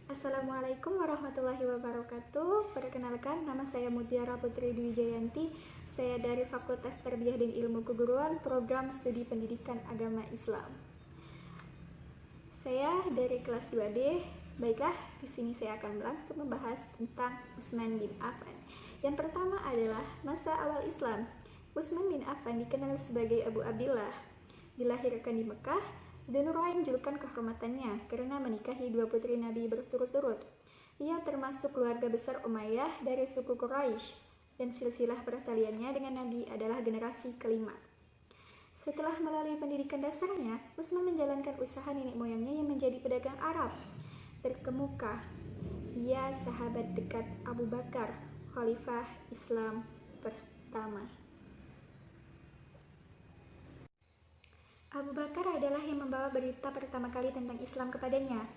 Assalamualaikum warahmatullahi wabarakatuh. Perkenalkan, nama saya Mutiara Putri Dwi Jayanti. Saya dari Fakultas Tarbiyah dan Ilmu Keguruan, Program Studi Pendidikan Agama Islam. Saya dari kelas 2D. Baiklah, di sini saya akan langsung membahas tentang Utsman bin Affan. Yang pertama adalah masa awal Islam. Utsman bin Affan dikenal sebagai Abu Abdillah. Dilahirkan di Mekah, Dzunnuurain julukan kehormatannya karena menikahi dua putri Nabi berturut-turut. Ia termasuk keluarga besar Umayyah dari suku Quraisy, dan silsilah pertaliannya dengan Nabi adalah generasi kelima. Setelah melalui pendidikan dasarnya, Utsman menjalankan usaha nenek moyangnya yang menjadi pedagang Arab. Terkemuka, ia sahabat dekat Abu Bakar, Khalifah Islam pertama. Abu Bakar adalah yang membawa berita pertama kali tentang Islam kepadanya.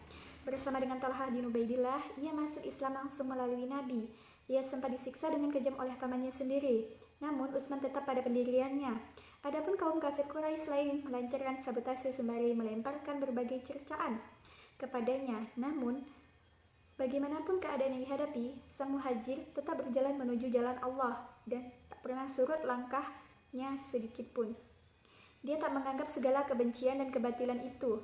Bersama dengan Talha bin Ubaidillah, ia masuk Islam langsung melalui Nabi. Ia sempat disiksa dengan kejam oleh pamannya sendiri. Namun Utsman tetap pada pendiriannya. Adapun kaum kafir Quraisy lain melancarkan sabotase sembari melemparkan berbagai cercaan kepadanya. Namun, bagaimanapun keadaan yang dihadapi, sang muhajir tetap berjalan menuju jalan Allah dan tak pernah surut langkahnya sedikit pun. Dia tak menganggap segala kebencian dan kebatilan itu.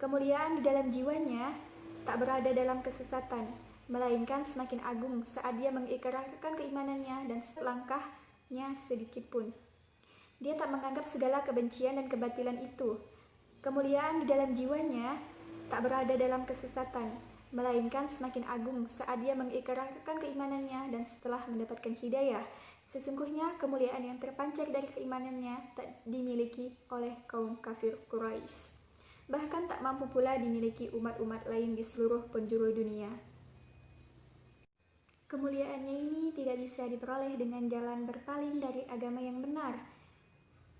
Kemuliaan di dalam jiwanya tak berada dalam kesesatan, melainkan semakin agung saat dia mengikrarkan keimanannya dan langkahnya sedikit pun. Dia tak menganggap segala kebencian dan kebatilan itu. Kemuliaan di dalam jiwanya tak berada dalam kesesatan, melainkan semakin agung saat dia mengikrarkan keimanannya dan setelah mendapatkan hidayah. Sesungguhnya kemuliaan yang terpancar dari keimanannya tak dimiliki oleh kaum kafir Quraisy. Bahkan tak mampu pula dimiliki umat-umat lain di seluruh penjuru dunia. Kemuliaannya ini tidak bisa diperoleh dengan jalan berpaling dari agama yang benar,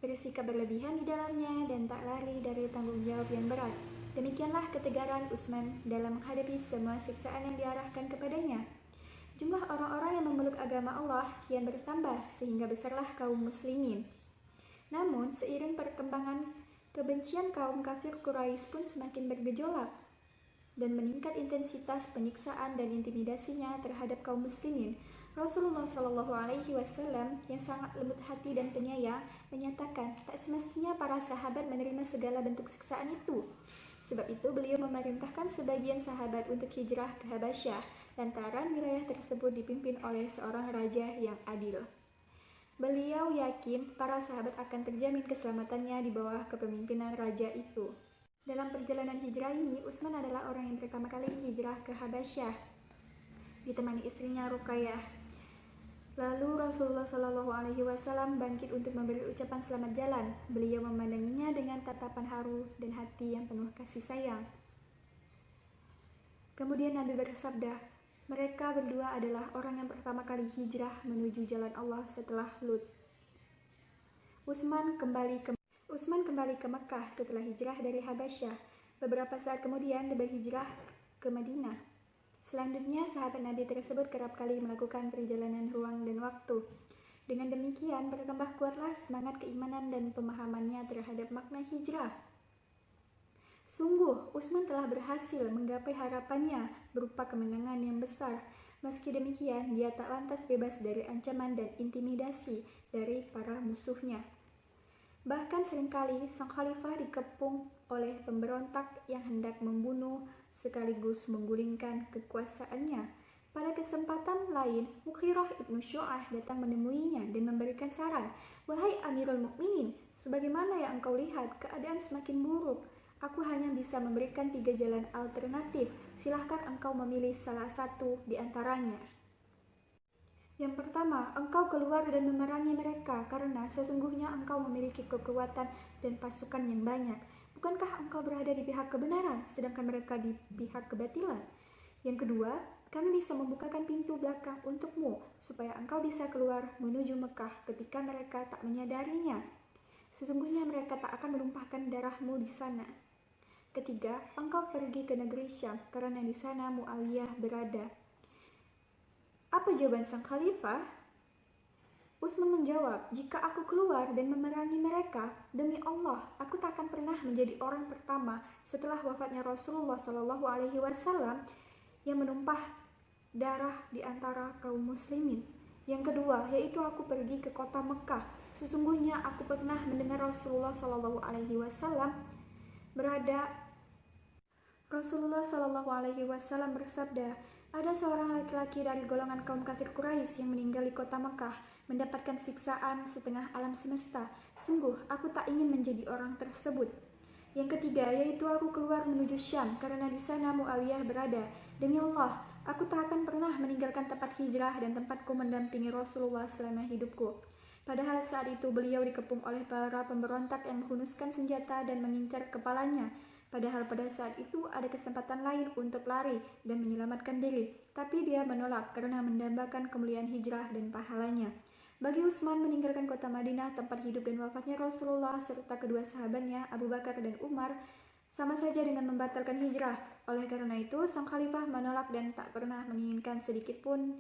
bersikap berlebihan di dalamnya, dan tak lari dari tanggung jawab yang berat. Demikianlah ketegaran Utsman dalam menghadapi semua siksaan yang diarahkan kepadanya. Jumlah orang-orang yang memeluk agama Allah kian bertambah sehingga besarlah kaum muslimin. Namun, seiring perkembangan, kebencian kaum kafir Quraisy pun semakin bergejolak dan meningkat intensitas penyiksaan dan intimidasinya terhadap kaum muslimin. Rasulullah Shallallahu Alaihi Wasallam yang sangat lembut hati dan penyayang menyatakan tak semestinya para sahabat menerima segala bentuk siksaan itu. Sebab itu beliau memerintahkan sebagian sahabat untuk hijrah ke Habasyah lantaran wilayah tersebut dipimpin oleh seorang raja yang adil. Beliau yakin para sahabat akan terjamin keselamatannya di bawah kepemimpinan raja itu. Dalam perjalanan hijrah ini, Utsman adalah orang yang pertama kali hijrah ke Habasyah, ditemani istrinya Ruqayyah. Lalu Rasulullah Shallallahu Alaihi Wasallam bangkit untuk memberi ucapan selamat jalan. Beliau memandanginya dengan tatapan haru dan hati yang penuh kasih sayang. Kemudian Nabi bersabda, mereka berdua adalah orang yang pertama kali hijrah menuju jalan Allah setelah Lut. Utsman kembali ke Mekah setelah hijrah dari Habasyah. Beberapa saat kemudian dia berhijrah ke Madinah. Selanjutnya, sahabat Nabi tersebut kerap kali melakukan perjalanan ruang dan waktu. Dengan demikian, bertambah kuatlah semangat keimanan dan pemahamannya terhadap makna hijrah. Sungguh, Utsman telah berhasil menggapai harapannya berupa kemenangan yang besar. Meski demikian, dia tak lantas bebas dari ancaman dan intimidasi dari para musuhnya. Bahkan seringkali sang khalifah dikepung oleh pemberontak yang hendak membunuh sekaligus menggulingkan kekuasaannya. Pada kesempatan lain, Mughirah ibnu Syu'ah datang menemuinya dan memberikan saran, "Wahai Amirul Mukminin, sebagaimana yang engkau lihat, keadaan semakin buruk. Aku hanya bisa memberikan 3 jalan alternatif. Silahkan engkau memilih salah satu di antaranya. Yang pertama, engkau keluar dan memerangi mereka karena sesungguhnya engkau memiliki kekuatan dan pasukan yang banyak. Bukankah engkau berada di pihak kebenaran, sedangkan mereka di pihak kebatilan? Yang kedua, kami bisa membukakan pintu belakang untukmu, supaya engkau bisa keluar menuju Mekah ketika mereka tak menyadarinya. Sesungguhnya mereka tak akan menumpahkan darahmu di sana. Ketiga, engkau pergi ke negeri Syam, karena di sana Muawiyah berada." Apa jawaban sang khalifah? Utsman menjawab, "Jika aku keluar dan memerangi mereka, demi Allah, aku tak akan pernah menjadi orang pertama setelah wafatnya Rasulullah Shallallahu Alaihi Wasallam yang menumpah darah di antara kaum muslimin. Yang kedua, yaitu aku pergi ke kota Mekah. Sesungguhnya aku pernah mendengar Rasulullah SAW bersabda, ada seorang laki-laki dari golongan kaum kafir Quraisy yang meninggal di kota Mekah, mendapatkan siksaan setengah alam semesta. Sungguh, aku tak ingin menjadi orang tersebut. Yang ketiga, yaitu aku keluar menuju Syam, karena di sana Muawiyah berada. Demi Allah, aku tak akan pernah meninggalkan tempat hijrah dan tempatku mendampingi Rasulullah selama hidupku. Padahal saat itu beliau dikepung oleh para pemberontak yang menghunuskan senjata dan mengincar kepalanya. Padahal pada saat itu ada kesempatan lain untuk lari dan menyelamatkan diri, tapi dia menolak karena mendambakan kemuliaan hijrah dan pahalanya. Bagi Utsman, meninggalkan kota Madinah, tempat hidup dan wafatnya Rasulullah serta kedua sahabatnya Abu Bakar dan Umar sama saja dengan membatalkan hijrah. Oleh karena itu, sang khalifah menolak dan tak pernah menginginkan sedikit pun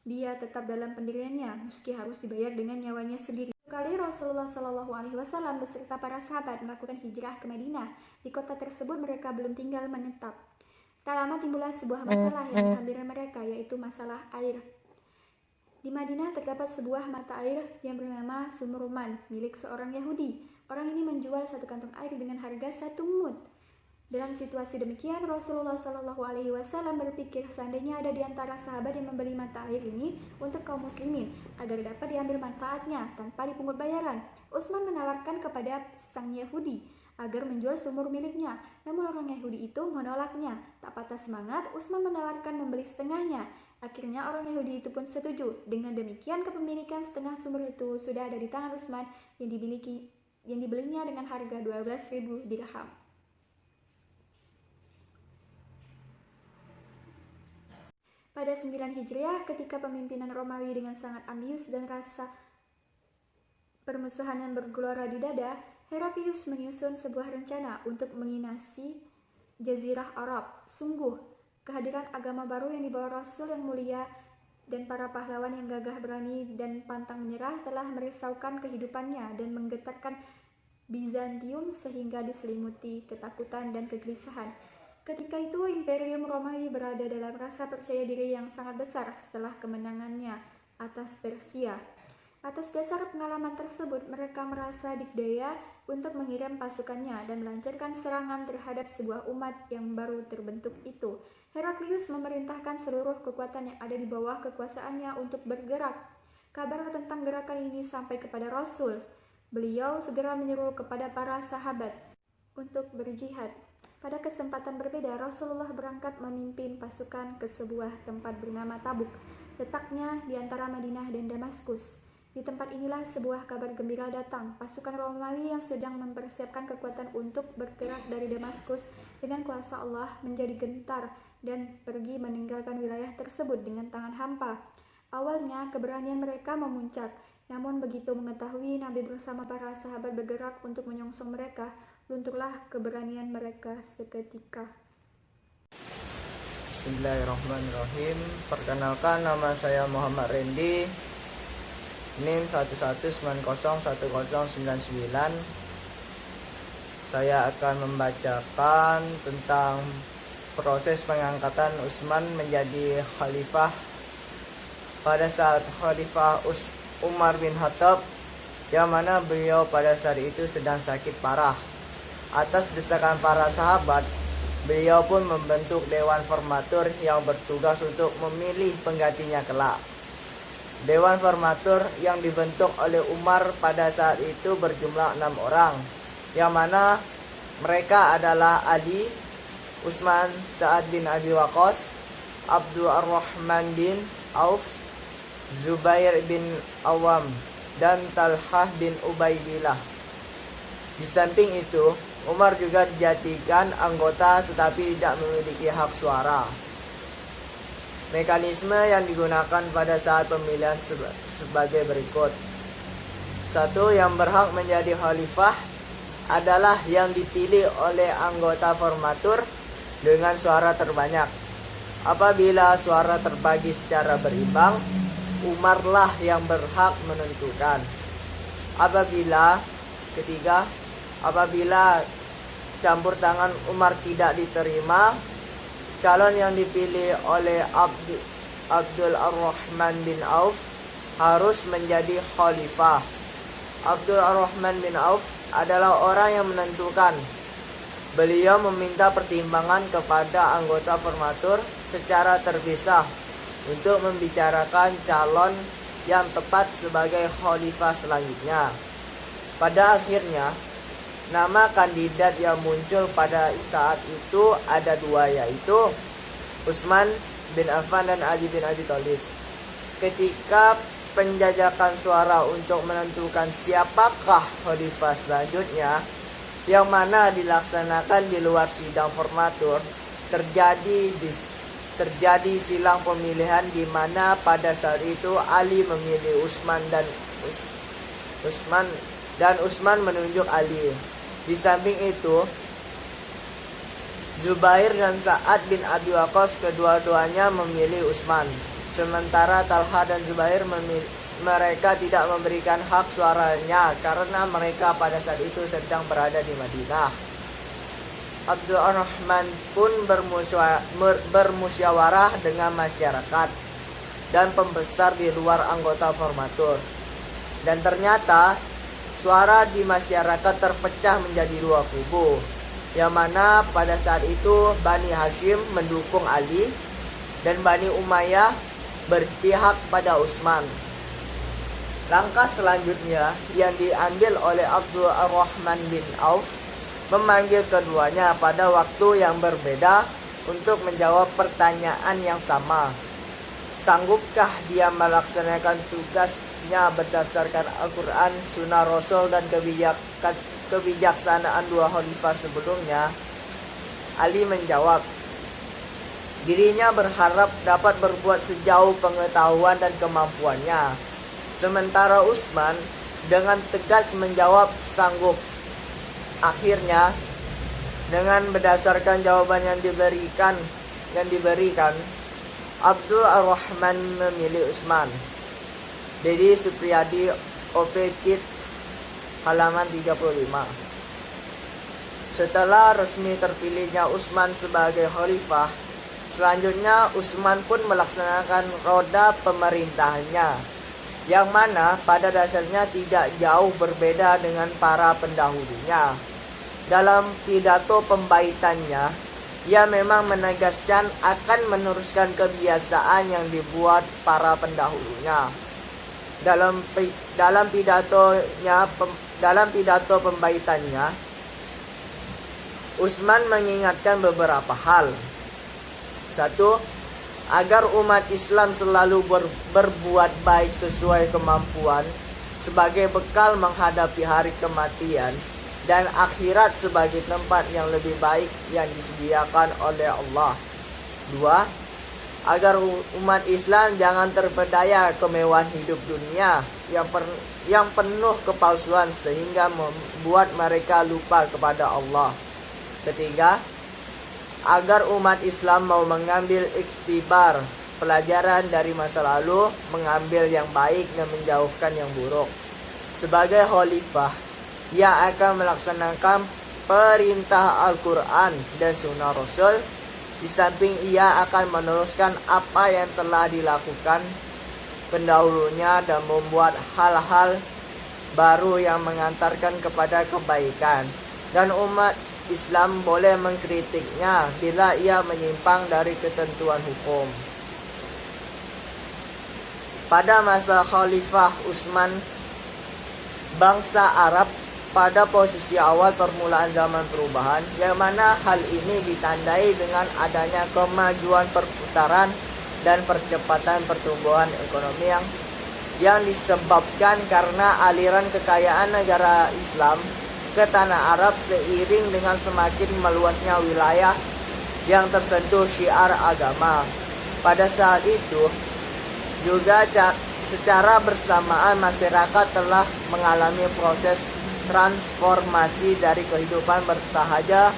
dia tetap dalam pendiriannya, meski harus dibayar dengan nyawanya sendiri. Kali Rasulullah SAW beserta para sahabat melakukan hijrah ke Madinah. Di kota tersebut mereka belum tinggal menetap. Tak lama timbullah sebuah masalah yang menghampiri mereka, yaitu masalah air. Di Madinah terdapat sebuah mata air yang bernama Sumur Ruman, milik seorang Yahudi. Orang ini menjual satu kantong air dengan harga 1 mud. Dalam situasi demikian, Rasulullah SAW berpikir seandainya ada di antara sahabat yang membeli mata air ini untuk kaum muslimin agar dapat diambil manfaatnya tanpa dipungut bayaran. Utsman menawarkan kepada sang Yahudi agar menjual sumur miliknya, namun orang Yahudi itu menolaknya. Tak patah semangat, Utsman menawarkan membeli setengahnya. Akhirnya orang Yahudi itu pun setuju. Dengan demikian, kepemilikan setengah sumur itu sudah ada di tangan Utsman yang dibelinya dengan harga 12.000 dirham. Pada 9 Hijriah, ketika pemimpinan Romawi dengan sangat ambius dan rasa permusuhan yang bergelora di dada, Heraklius menyusun sebuah rencana untuk menginvasi Jazirah Arab. Sungguh, kehadiran agama baru yang dibawa Rasul yang mulia dan para pahlawan yang gagah berani dan pantang menyerah telah merisaukan kehidupannya dan menggetarkan Bizantium sehingga diselimuti ketakutan dan kegelisahan. Ketika itu, Imperium Romawi berada dalam rasa percaya diri yang sangat besar setelah kemenangannya atas Persia. Atas dasar pengalaman tersebut, mereka merasa dikdaya untuk mengirim pasukannya dan melancarkan serangan terhadap sebuah umat yang baru terbentuk itu. Heraklius memerintahkan seluruh kekuatan yang ada di bawah kekuasaannya untuk bergerak. Kabar tentang gerakan ini sampai kepada Rasul. Beliau segera menyuruh kepada para sahabat untuk berjihad. Pada kesempatan berbeda, Rasulullah berangkat memimpin pasukan ke sebuah tempat bernama Tabuk, letaknya di antara Madinah dan Damaskus. Di tempat inilah sebuah kabar gembira datang. Pasukan Romawi yang sedang mempersiapkan kekuatan untuk bergerak dari Damaskus dengan kuasa Allah menjadi gentar dan pergi meninggalkan wilayah tersebut dengan tangan hampa. Awalnya keberanian mereka memuncak, namun begitu mengetahui Nabi bersama para sahabat bergerak untuk menyongsong mereka, lunturlah keberanian mereka seketika. Bismillahirrahmanirrahim. Perkenalkan, nama saya Muhammad Randy, NIM 11901099. Saya akan membacakan tentang proses pengangkatan Utsman menjadi khalifah. Pada saat Khalifah Umar bin Khattab, yang mana beliau pada saat itu sedang sakit parah. Atas desakan para sahabat, beliau pun membentuk Dewan Formatur yang bertugas untuk memilih penggantinya kelak. Dewan Formatur yang dibentuk oleh Umar pada saat itu berjumlah 6 orang, yang mana mereka adalah Ali, Utsman, Sa'ad bin Abi Waqqas, Abdurrahman bin Auf, Zubair bin Awam, dan Talhah bin Ubaidillah. Di samping itu, Umar juga dijadikan anggota tetapi tidak memiliki hak suara. Mekanisme yang digunakan pada saat pemilihan sebagai berikut. 1. Yang berhak menjadi khalifah adalah yang dipilih oleh anggota formatur dengan suara terbanyak. Apabila suara terbagi secara berimbang, Umarlah yang berhak menentukan. Apabila campur tangan Umar tidak diterima, calon yang dipilih oleh Abdul Ar-Rahman bin Auf harus menjadi khalifah. Abdul Ar-Rahman bin Auf adalah orang yang menentukan. Beliau meminta pertimbangan kepada anggota formatur secara terpisah untuk membicarakan calon yang tepat sebagai khalifah selanjutnya. Pada akhirnya, nama kandidat yang muncul pada saat itu ada dua, yaitu Utsman bin Affan dan Ali bin Abi Thalib. Ketika penjajakan suara untuk menentukan siapakah khalifah selanjutnya, yang mana dilaksanakan di luar sidang formatur, terjadi silang pemilihan di mana pada saat itu Ali memilih Utsman dan Utsman menunjuk Ali. Di samping itu, Zubair dan Sa'ad bin Abi Waqqas kedua-duanya memilih Utsman. Sementara Talha dan Zubair mereka tidak memberikan hak suaranya karena mereka pada saat itu sedang berada di Madinah. Abdul Ar-Rahman pun bermusyawarah dengan masyarakat dan pembesar di luar anggota formatur. Dan ternyata suara di masyarakat terpecah menjadi dua kubu, yang mana pada saat itu Bani Hashim mendukung Ali dan Bani Umayyah berpihak pada Utsman. Langkah selanjutnya yang diambil oleh Abdul Ar-Rahman bin Auf memanggil keduanya pada waktu yang berbeda untuk menjawab pertanyaan yang sama. Sanggupkah dia melaksanakan tugasnya berdasarkan Al-Quran, Sunnah Rasul, dan kebijaksanaan dua khalifah sebelumnya? Ali menjawab, dirinya berharap dapat berbuat sejauh pengetahuan dan kemampuannya. Sementara Utsman dengan tegas menjawab sanggup. Akhirnya, dengan berdasarkan jawaban yang diberikan, Abdul Ar-Rahman memilih Utsman. Dedi Supriyadi, OP Cit, halaman 35. Setelah resmi terpilihnya Utsman sebagai khalifah, selanjutnya Utsman pun melaksanakan roda pemerintahannya, yang mana pada dasarnya tidak jauh berbeda dengan para pendahulunya. Dalam pidato pembaitannya, ia memang menegaskan akan meneruskan kebiasaan yang dibuat para pendahulunya. Dalam pidato pembaitannya, Utsman mengingatkan beberapa hal. 1. Agar umat Islam selalu berbuat baik sesuai kemampuan sebagai bekal menghadapi hari kematian, dan akhirat sebagai tempat yang lebih baik yang disediakan oleh Allah. 2. Agar umat Islam jangan terpedaya kemewahan hidup dunia yang penuh kepalsuan sehingga membuat mereka lupa kepada Allah. 3. Agar umat Islam mau mengambil iktibar, pelajaran dari masa lalu, mengambil yang baik dan menjauhkan yang buruk. Sebagai khalifah, ia akan melaksanakan perintah Al-Quran dan Sunnah Rasul. Di samping ia akan meneruskan apa yang telah dilakukan pendahulunya dan membuat hal-hal baru yang mengantarkan kepada kebaikan. Dan umat Islam boleh mengkritiknya bila ia menyimpang dari ketentuan hukum. Pada masa Khalifah Utsman, bangsa Arab pada posisi awal permulaan zaman perubahan, yang mana hal ini ditandai dengan adanya kemajuan perputaran dan percepatan pertumbuhan ekonomi yang disebabkan karena aliran kekayaan negara Islam ke tanah Arab seiring dengan semakin meluasnya wilayah yang tersentuh syiar agama. Pada saat itu juga secara bersamaan masyarakat telah mengalami proses transformasi dari kehidupan bersahaja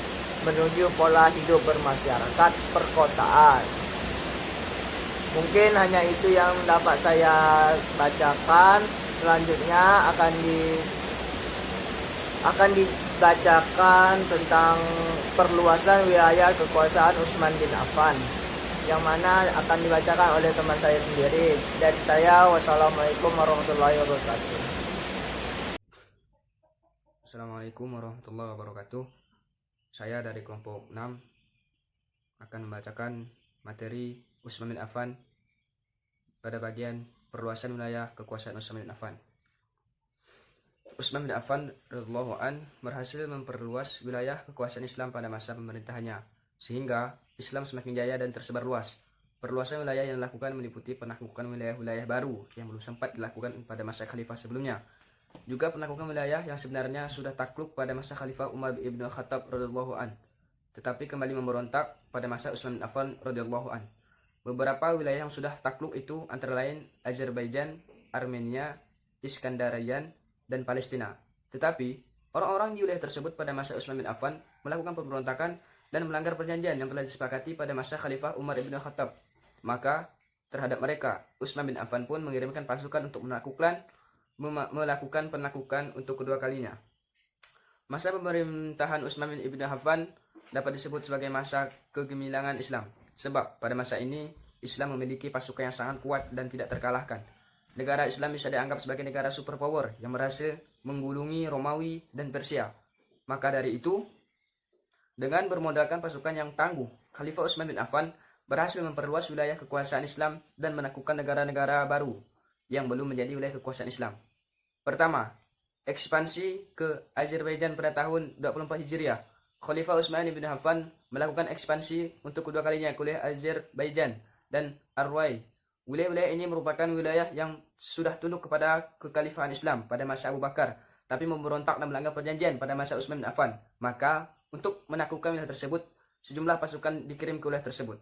menuju pola hidup bermasyarakat perkotaan. Mungkin hanya itu yang dapat saya bacakan. Selanjutnya akan membacakan tentang perluasan wilayah kekuasaan Utsman bin Affan, yang mana akan dibacakan oleh teman saya sendiri. Dari saya, wassalamualaikum warahmatullahi wabarakatuh. Assalamualaikum warahmatullahi wabarakatuh. Saya dari kelompok 6 akan membacakan materi Utsman bin Affan pada bagian perluasan wilayah kekuasaan Utsman bin Affan. Utsman bin Affan radhiyallahu an berhasil memperluas wilayah kekuasaan Islam pada masa pemerintahannya, sehingga Islam semakin jaya dan tersebar luas. Perluasan wilayah yang dilakukan meliputi penaklukan wilayah-wilayah baru yang belum sempat dilakukan pada masa khalifah sebelumnya. Juga penaklukan wilayah yang sebenarnya sudah takluk pada masa Khalifah Umar bin Khattab radhiyallahu an, tetapi kembali memberontak pada masa Utsman bin Affan radhiyallahu an. Beberapa wilayah yang sudah takluk itu antara lain Azerbaijan, Armenia, Iskandarian, dan Palestina. Tetapi orang-orang di wilayah tersebut pada masa Utsman bin Affan melakukan pemberontakan dan melanggar perjanjian yang telah disepakati pada masa Khalifah Umar bin Khattab. Maka terhadap mereka, Utsman bin Affan pun mengirimkan pasukan untuk melakukan penaklukan untuk kedua kalinya. Masa pemerintahan Utsman bin Affan dapat disebut sebagai masa kegemilangan Islam, sebab pada masa ini Islam memiliki pasukan yang sangat kuat dan tidak terkalahkan. Negara Islam bisa dianggap sebagai negara superpower yang berhasil menggulungi Romawi dan Persia. Maka dari itu, dengan bermodalkan pasukan yang tangguh, Khalifah Utsman bin Affan berhasil memperluas wilayah kekuasaan Islam dan menaklukkan negara-negara baru yang belum menjadi wilayah kekuasaan Islam. Pertama, ekspansi ke Azerbaijan pada tahun 24 Hijriah. Khalifah Utsman bin Affan melakukan ekspansi untuk kedua kalinya ke wilayah Azerbaijan dan Arwai. Wilayah-wilayah ini merupakan wilayah yang sudah tunduk kepada kekhalifahan Islam pada masa Abu Bakar, tapi memberontak dan melanggar perjanjian pada masa Utsman bin Affan. Maka, untuk menaklukkan wilayah tersebut, sejumlah pasukan dikirim ke wilayah tersebut.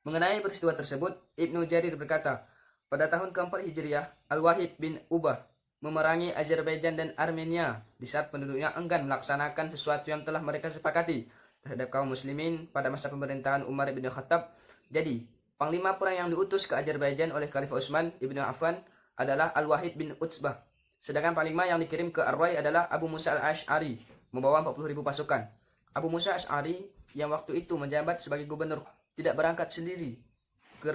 Mengenai peristiwa tersebut, Ibnu Jarir berkata, pada tahun keempat Hijriah, Al-Wahid bin Ubah memerangi Azerbaijan dan Armenia di saat penduduknya enggan melaksanakan sesuatu yang telah mereka sepakati terhadap kaum muslimin pada masa pemerintahan Umar bin Khattab. Jadi, panglima perang yang diutus ke Azerbaijan oleh Khalifah Utsman bin Affan adalah Al-Wahid bin Utsbah. Sedangkan panglima yang dikirim ke Arwai adalah Abu Musa al-Ash'ari membawa 40.000 pasukan. Abu Musa al-Ash'ari yang waktu itu menjabat sebagai gubernur tidak berangkat sendiri ke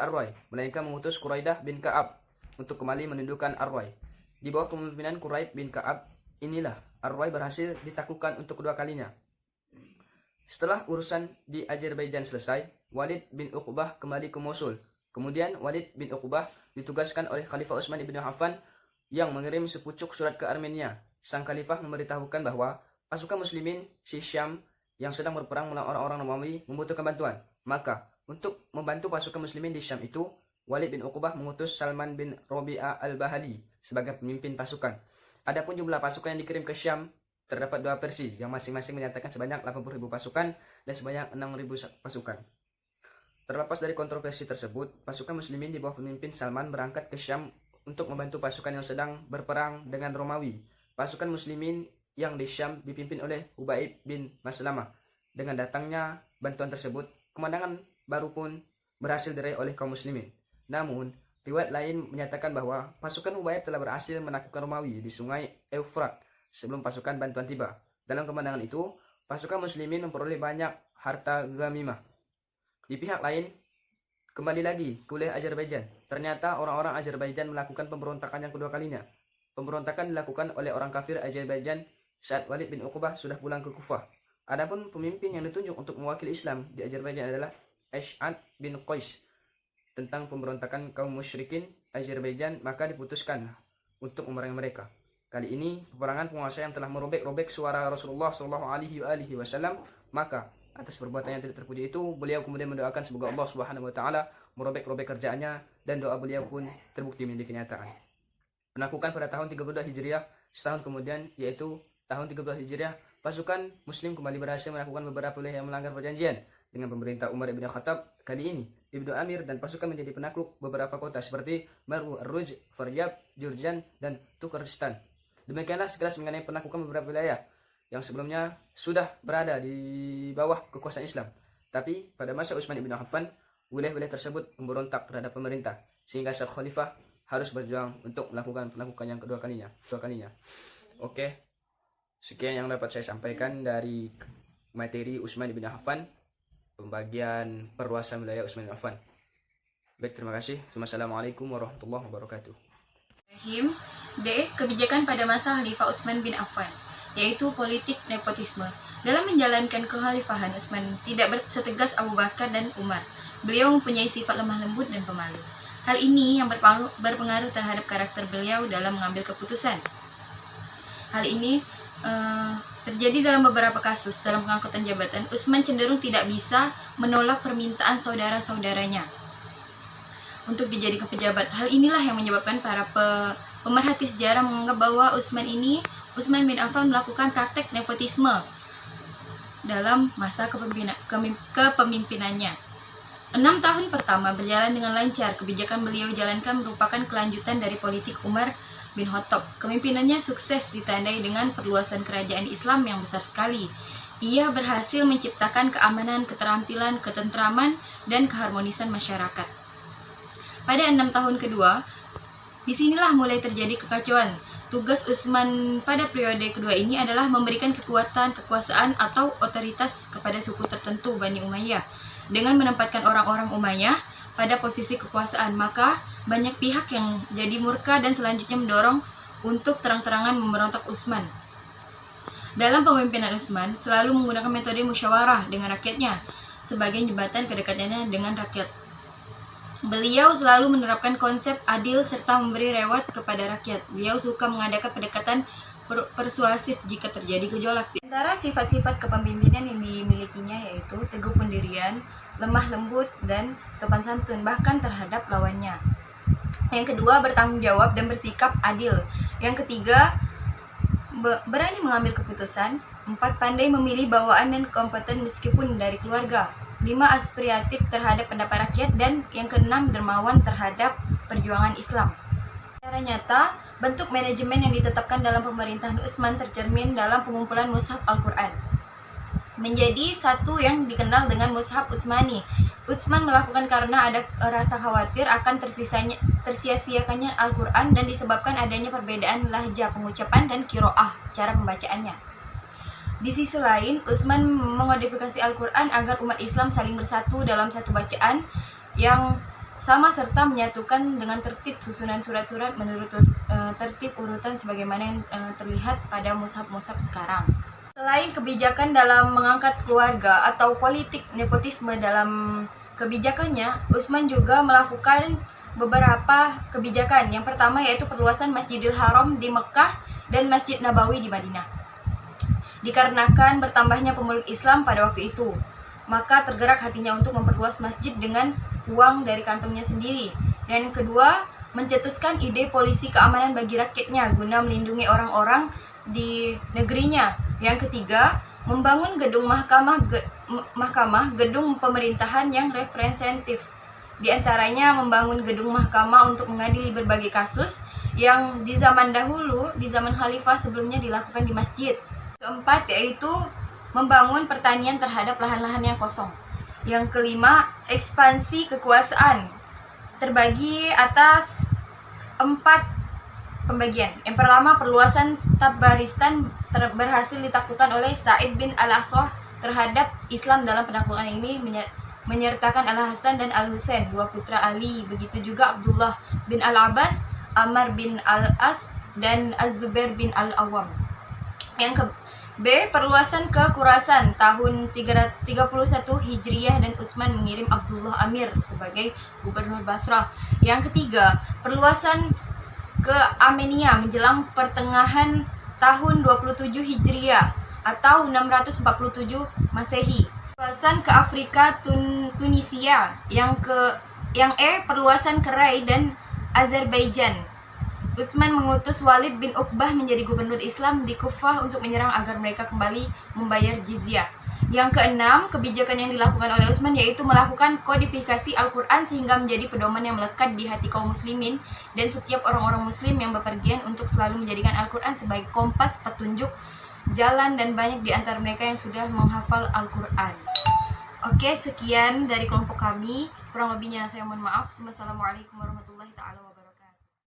Arwai, melainkan mengutus Quraidah bin Ka'ab untuk kembali menundukkan Arwai. Di bawah kepemimpinan Quraid bin Ka'ab, inilah Arwai berhasil ditaklukkan untuk kedua kalinya. Setelah urusan di Azerbaijan selesai, Walid bin Uqbah kembali ke Mosul. Kemudian Walid bin Uqbah ditugaskan oleh Khalifah Utsman bin Affan yang mengirim sepucuk surat ke Armenia. Sang khalifah memberitahukan bahwa pasukan muslimin di Syam yang sedang berperang melawan orang-orang Romawi membutuhkan bantuan. Maka, untuk membantu pasukan muslimin di Syam itu, Walid bin Uqbah mengutus Salman bin Rabi'ah al-Bahali sebagai pemimpin pasukan. Adapun jumlah pasukan yang dikirim ke Syam, terdapat dua versi yang masing-masing menyatakan sebanyak 80.000 pasukan dan sebanyak 6.000 pasukan. Terlepas dari kontroversi tersebut, pasukan muslimin di bawah pemimpin Salman berangkat ke Syam untuk membantu pasukan yang sedang berperang dengan Romawi. Pasukan muslimin yang di Syam dipimpin oleh Hubaib bin Maslamah. Dengan datangnya bantuan tersebut, kemenangan baru pun berhasil diraih oleh kaum muslimin. Namun, riwayat lain menyatakan bahwa pasukan Hubaib telah berhasil menaklukkan Romawi di sungai Eufrat sebelum pasukan bantuan tiba. Dalam kemenangan itu, pasukan muslimin memperoleh banyak harta ghanimah. Di pihak lain, kembali lagi ke wilayah Azerbaijan. Ternyata orang-orang Azerbaijan melakukan pemberontakan yang kedua kalinya. Pemberontakan dilakukan oleh orang kafir Azerbaijan saat Walid bin Uqbah sudah pulang ke Kufah. Adapun pemimpin yang ditunjuk untuk mewakili Islam di Azerbaijan adalah Ash'ad bin Qais. Tentang pemberontakan kaum musyrikin Azerbaijan, maka diputuskan untuk memerangi mereka. Kali ini peperangan penguasa yang telah merobek-robek suara Rasulullah SAW, maka atas perbuatan yang tidak terpuji itu, beliau kemudian mendoakan semoga Allah Subhanahu wa taala merobek-robek kerjaannya, dan doa beliau pun terbukti menjadi kenyataan. Penaklukan pada tahun 32 Hijriah, setahun kemudian, yaitu tahun 32 Hijriah, pasukan muslim kembali berhasil melakukan beberapa wilayah yang melanggar perjanjian dengan pemerintah Umar bin Khattab. Kali ini Ibnu Amir dan pasukan menjadi penakluk beberapa kota seperti Marw, Ruj, Faryab, Jurjan, dan Turkmenistan. Demikianlah sekilas mengenai penaklukan beberapa wilayah yang sebelumnya sudah berada di bawah kekuasaan Islam. Tapi pada masa Utsman bin Affan, wilayah-wilayah tersebut memberontak terhadap pemerintah, sehingga sang khalifah harus berjuang untuk melakukan penaklukan yang kedua kalinya. Oke. Sekian yang dapat saya sampaikan dari materi Utsman bin Affan, pembagian perluasan wilayah Utsman bin Affan. Baik, terima kasih. Assalamualaikum warahmatullahi wabarakatuh. D. Kebijakan pada masa Khalifah Utsman bin Affan, yaitu politik nepotisme. Dalam menjalankan kekhalifahan, Utsman tidak setegas Abu Bakar dan Umar. Beliau mempunyai sifat lemah lembut dan pemalu. Hal ini yang berpengaruh terhadap karakter beliau dalam mengambil keputusan. Hal ini terjadi dalam beberapa kasus. Dalam pengangkatan jabatan, Utsman cenderung tidak bisa menolak permintaan saudara-saudaranya untuk dijadikan pejabat. Hal inilah yang menyebabkan para pemerhati sejarah menganggap bahwa Utsman bin Affan melakukan praktek nepotisme dalam masa kepemimpinannya. 6 tahun pertama berjalan dengan lancar. Kebijakan beliau jalankan merupakan kelanjutan dari politik Umar bin Khattab. Kepemimpinannya sukses ditandai dengan perluasan kerajaan Islam yang besar sekali. Ia berhasil menciptakan keamanan, keterampilan, ketentraman, dan keharmonisan masyarakat. Pada 6 tahun kedua, disinilah mulai terjadi kekacauan. Tugas Utsman pada periode kedua ini adalah memberikan kekuasaan atau otoritas kepada suku tertentu Bani Umayyah. Dengan menempatkan orang-orang Umayyah pada posisi kekuasaan, maka banyak pihak yang jadi murka dan selanjutnya mendorong untuk terang-terangan memberontak Utsman. Dalam pemimpinan Utsman selalu menggunakan metode musyawarah dengan rakyatnya sebagai jembatan kedekatannya dengan rakyat. Beliau selalu menerapkan konsep adil serta memberi reward kepada rakyat. Beliau suka mengadakan pendekatan persuasif jika terjadi gejolak. Di antara sifat-sifat kepemimpinan yang dimilikinya yaitu teguh pendirian, lemah lembut, dan sopan santun bahkan terhadap lawannya. Yang kedua, bertanggung jawab dan bersikap adil. Yang ketiga, berani mengambil keputusan. 4, pandai memilih bawaan dan kompeten meskipun dari keluarga. 5, aspiratif terhadap pendapat rakyat. Dan yang ke-6, dermawan terhadap perjuangan Islam. Secara nyata, bentuk manajemen yang ditetapkan dalam pemerintahan Utsman tercermin dalam pengumpulan mushaf Al-Quran. Menjadi satu yang dikenal dengan mushaf Utsmani. Utsman melakukan karena ada rasa khawatir akan tersia-siakannya Al-Quran dan disebabkan adanya perbedaan lahjah pengucapan dan qiraah, cara pembacaannya. Di sisi lain, Utsman memodifikasi Al-Quran agar umat Islam saling bersatu dalam satu bacaan yang sama serta menyatukan dengan tertib susunan surat-surat menurut tertib urutan sebagaimana yang terlihat pada mushaf-mushaf sekarang. Selain kebijakan dalam mengangkat keluarga atau politik nepotisme dalam kebijakannya, Utsman juga melakukan beberapa kebijakan. Yang pertama yaitu perluasan Masjidil Haram di Mekkah dan Masjid Nabawi di Madinah. Dikarenakan bertambahnya pemeluk Islam pada waktu itu, maka tergerak hatinya untuk memperluas masjid dengan uang dari kantongnya sendiri. Dan yang kedua, mencetuskan ide polisi keamanan bagi rakyatnya guna melindungi orang-orang di negerinya. Yang ketiga, membangun gedung mahkamah, gedung pemerintahan yang representatif. Di antaranya membangun gedung mahkamah untuk mengadili berbagai kasus yang di zaman dahulu, di zaman khalifah sebelumnya dilakukan di masjid. Keempat, yaitu membangun pertanian terhadap lahan-lahan yang kosong. Yang kelima, ekspansi kekuasaan terbagi atas 4 pembagian. Yang pertama, perluasan Tabaristan berhasil ditaklukkan oleh Sa'id bin Al-Aswah terhadap Islam. Dalam penaklukan ini menyertakan Al-Hasan dan Al-Husain, 2 putra Ali. Begitu juga Abdullah bin Al-Abbas, Ammar bin Al-As, dan Az-Zubair bin Al-Awwam. Yang B. Perluasan ke Khurasan tahun 31 Hijriyah dan Utsman mengirim Abdullah Amir sebagai gubernur Basrah. Yang ketiga, perluasan ke Armenia menjelang pertengahan tahun 27 Hijriyah atau 647 Masehi. Perluasan ke Afrika Tunisia. Yang E. Perluasan ke Rai dan Azerbaijan. Utsman mengutus Walid bin Uqbah menjadi gubernur Islam di Kufah untuk menyerang agar mereka kembali membayar jizyah. Yang keenam, kebijakan yang dilakukan oleh Utsman yaitu melakukan kodifikasi Al-Quran sehingga menjadi pedoman yang melekat di hati kaum muslimin dan setiap orang-orang muslim yang bepergian untuk selalu menjadikan Al-Quran sebagai kompas petunjuk jalan, dan banyak di antara mereka yang sudah menghafal Al-Quran. Oke, sekian dari kelompok kami. Kurang lebihnya saya mohon maaf. Wassalamualaikum warahmatullahi wabarakatuh.